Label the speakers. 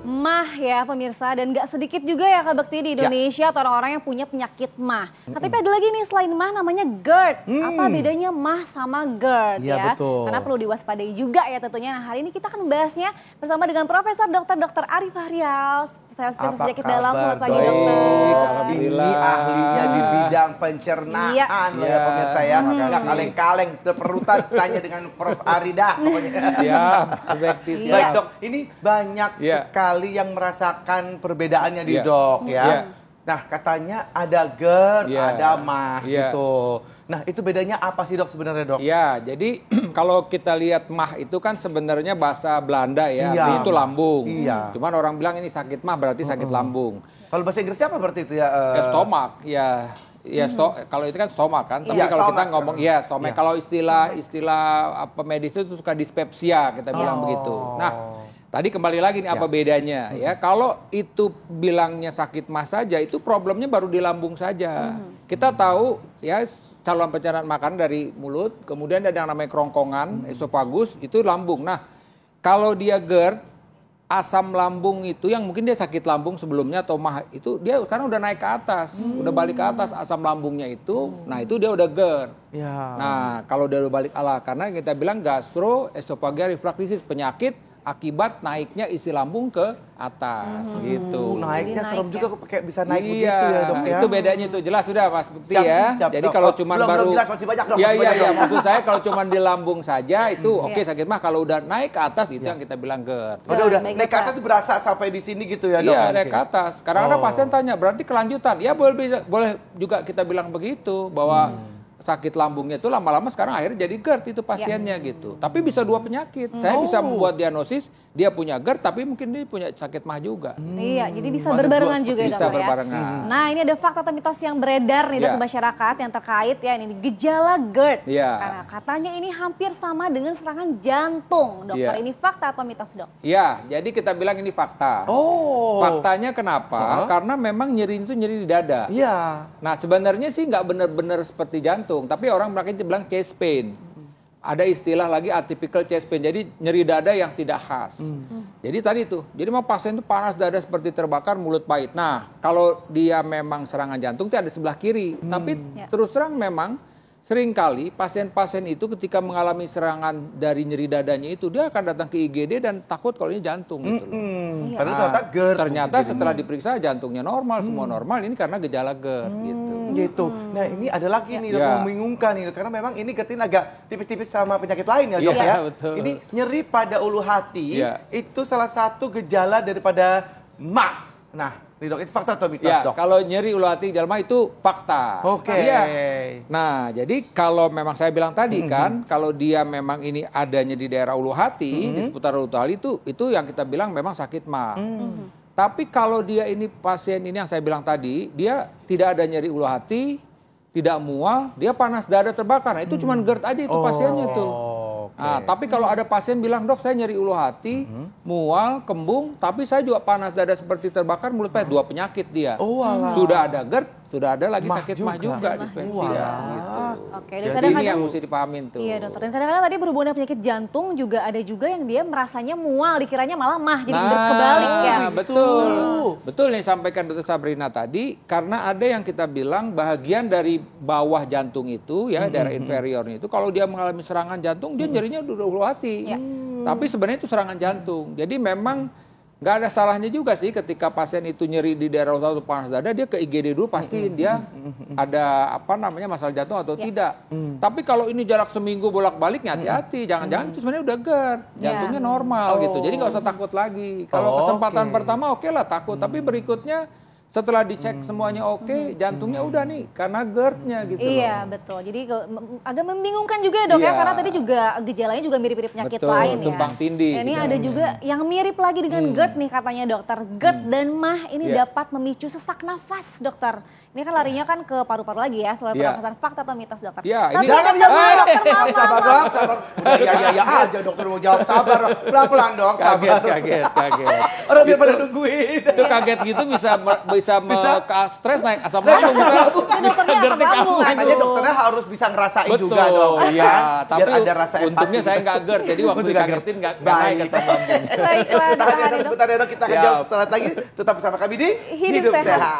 Speaker 1: Mah ya pemirsa, dan gak sedikit juga ya Kak Bekti di Indonesia atau orang-orang yang punya penyakit mah. Nah, tapi ada lagi nih selain mah namanya GERD. Apa bedanya mah sama GERD ya?
Speaker 2: Betul.
Speaker 1: Karena perlu diwaspadai juga ya tentunya. Nah, hari ini kita akan membahasnya bersama dengan Profesor Dr. Arif Fahrial, spesialis penyakit dalam. Selamat pagi dokter.
Speaker 2: Ini ahlinya di bidang pencernaan loh ya pemirsa ya. Nggak kaleng-kaleng, terperutan tanya dengan Prof. Arida pokoknya.
Speaker 3: Siap,
Speaker 2: Baik dok, ini banyak sekali yang merasakan perbedaannya di dok ya. Nah katanya ada GERD, ada mah gitu. Nah itu bedanya apa sih dok sebenarnya dok?
Speaker 3: Ya, jadi kalau kita lihat mah itu kan sebenarnya bahasa Belanda ya, artinya itu lambung. Cuman orang bilang ini sakit mah berarti sakit lambung.
Speaker 2: Kalau bahasa Inggrisnya apa berarti itu ya?
Speaker 3: Stomak, kalau itu kan stomak kan. Tapi kalau kita ngomong stomak, kalau istilah apa medis itu suka dispepsia kita bilang begitu. Nah, tadi kembali lagi nih apa bedanya ya. Kalau itu bilangnya sakit mah saja, itu problemnya baru di lambung saja. Kita tahu ya saluran pencernaan makanan dari mulut, kemudian ada yang namanya kerongkongan, esofagus, itu lambung. Nah, kalau dia GERD, asam lambung itu yang mungkin dia sakit lambung sebelumnya atau mah itu dia sekarang udah naik ke atas, udah balik ke atas asam lambungnya itu, nah itu dia udah GERD. Nah, kalau dia udah balik karena kita bilang gastroesophageal reflux disease, penyakit akibat naiknya isi lambung ke atas gitu.
Speaker 2: Naiknya serem juga kayak bisa naik begitu ya dok ya.
Speaker 3: Itu bedanya itu jelas sudah Mas Bekti ya. Jadi kalau cuma baru
Speaker 2: jelas, masih banyak dok.
Speaker 3: Iya maksud saya kalau cuma di lambung saja itu oke sakit mah, kalau udah naik ke atas itu yang kita bilang GERD.
Speaker 2: Udah naik ke atas itu berasa sampai di sini gitu ya dok.
Speaker 3: Iya naik ke atas. Kadang-kadang pasien tanya berarti kelanjutan. Ya boleh juga kita bilang begitu bahwa sakit lambungnya itu lama-lama sekarang akhirnya jadi GERD itu pasiennya gitu. Tapi bisa dua penyakit. Saya bisa membuat diagnosis dia punya GERD tapi mungkin dia punya sakit mah juga.
Speaker 1: Iya, jadi bisa berbarengan juga ya dokter ya.
Speaker 3: Bisa berbarengan.
Speaker 1: Nah, ini ada fakta atau mitos yang beredar nih di masyarakat yang terkait ya ini gejala GERD. Karena katanya ini hampir sama dengan serangan jantung. Dokter, ini fakta atau mitos dok?
Speaker 3: Iya, jadi kita bilang ini fakta. Faktanya kenapa? Karena memang nyeri itu nyeri di dada. Nah, sebenarnya sih nggak benar-benar seperti jantung. Tapi orang makanya bilang chest pain. Ada istilah lagi atypical chest pain. Jadi nyeri dada yang tidak khas. Jadi tadi itu. Jadi memang pasien itu panas dada seperti terbakar, mulut pahit. Nah, kalau dia memang serangan jantung itu ada sebelah kiri. Tapi terus terang memang seringkali pasien-pasien itu ketika mengalami serangan dari nyeri dadanya itu dia akan datang ke IGD dan takut kalau ini jantung gitu loh.
Speaker 2: Karena
Speaker 3: ternyata setelah diperiksa jantungnya normal, semua normal. Ini karena gejala GERD gitu.
Speaker 2: Nah ini ada lagi nih yang membingungkan nih karena memang ini GERD agak tipis-tipis sama penyakit lain ya dok ya.
Speaker 3: Betul.
Speaker 2: Ini nyeri pada ulu hati itu salah satu gejala daripada mah. Nah, ini dok, itu fakta atau mitos dok?
Speaker 3: Kalau nyeri ulu hati gejala mah itu fakta. Nah, jadi kalau memang saya bilang tadi kan, kalau dia memang ini adanya di daerah ulu hati, di seputar ulu hati itu yang kita bilang memang sakit mah. Tapi kalau dia ini pasien ini yang saya bilang tadi, dia tidak ada nyeri ulu hati, tidak mual, dia panas dada terbakar. Nah, itu cuma GERD aja itu pasiennya tuh. Nah, tapi kalau ada pasien bilang, dok saya nyeri ulu hati, mual, kembung, tapi saya juga panas dada seperti terbakar, mulut pahit, dua penyakit dia. Sudah ada GERD, sudah ada lagi sakit mah juga dispepsia gitu. Jadi ini yang mesti dipahamin tuh.
Speaker 1: Iya dokter, dan kadang-kadang tadi berhubungan dengan penyakit jantung juga ada juga yang dia merasanya mual, dikiranya malah mah, jadi kebalik ya.
Speaker 3: Betul nih sampaikan Dr. Sabrina tadi, karena ada yang kita bilang bahagian dari bawah jantung itu ya, daerah inferiornya itu, kalau dia mengalami serangan jantung, dia nyerinya udah ulu hati. Tapi sebenarnya itu serangan jantung. Jadi memang nggak ada salahnya juga sih ketika pasien itu nyeri di daerah utara atau panas dada, dia ke IGD dulu pasti dia ada masalah jantung atau tidak. Tapi kalau ini jarak seminggu bolak-baliknya hati-hati, jangan-jangan itu sebenarnya udah GERD, jantungnya normal gitu. Jadi nggak usah takut lagi. Kalau kesempatan pertama oke lah takut, tapi berikutnya setelah dicek semuanya oke, jantungnya udah nih karena GERD-nya gitu.
Speaker 1: Iya betul. Jadi agak membingungkan juga ya dok ya, karena tadi juga gejalanya juga mirip-mirip penyakit lain ya.
Speaker 3: Tumpang tindih.
Speaker 1: Ini ada juga yang mirip lagi dengan GERD nih katanya dokter. GERD dan mah ini dapat memicu sesak nafas dokter. Ini kan larinya kan ke paru-paru lagi ya, soal pernapasan. Fakta atau mitos dokter?
Speaker 3: Ini
Speaker 2: jangan dokter, sabar dong, sabar. Ya aja dokter mau jawab, sabar. Pelan-pelan dong, sabar.
Speaker 3: Kaget.
Speaker 2: Orang dia pada nungguin.
Speaker 3: Itu kaget gitu bisa stres naik asam lambung.
Speaker 1: Dokternya asam lambung.
Speaker 2: Katanya dokternya harus bisa ngerasain juga dong.
Speaker 3: Iya, tapi
Speaker 2: biar ada rasa empati.
Speaker 3: untungnya saya nggak GERD, jadi waktu dikagetin nggak naik asam lambung.
Speaker 1: Baiklah,
Speaker 2: Sebentar ya dok, kita akan jawab setelah lagi. Tetap bersama kami di
Speaker 1: Hidup Sehat.